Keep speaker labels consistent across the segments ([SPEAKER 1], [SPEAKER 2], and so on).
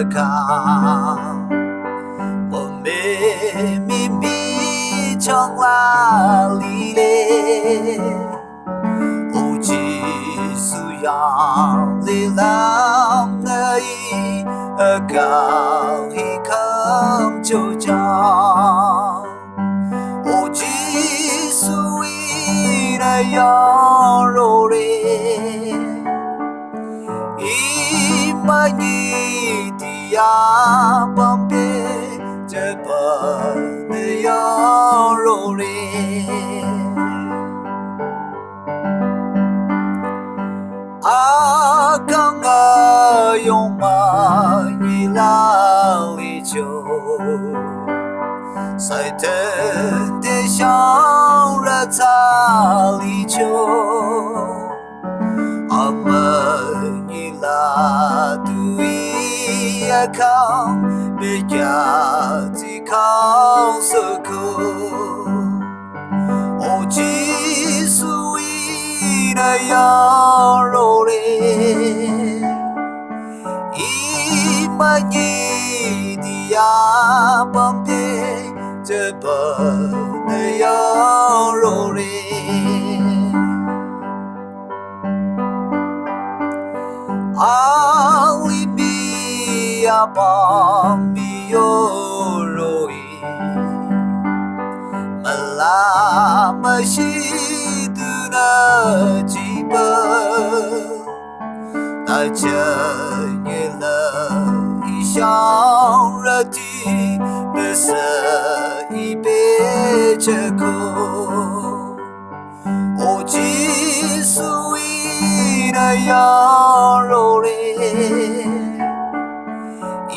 [SPEAKER 1] account. Một mê mi mi trong la li lê, ô Giêsu yang li lam nơi account hi kham cho chang. Ô Giêsu i na yang ro re. Imani dia bambe jeba ne yorore akanga yoma ila licho sai ten de xiang ra ta licho la tui a khang be ya ti khang so ko o Giêsu i na ya ro re i ma ni dia bam de je ba na ya ro re alibi abami yoroi malama shiduna jiba na chanye la ishang rati nasa ibe chako o Giêsu i na ya ro re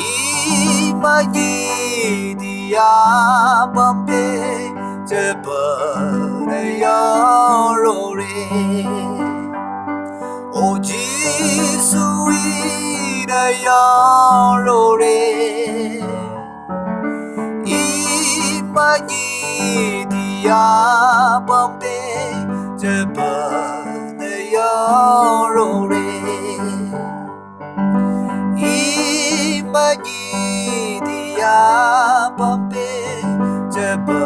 [SPEAKER 1] imani dia bambe jeba na ya ro re o Giêsu i na ya ro re imani dia bambe jeba na ya ro re imani dia bambe jeba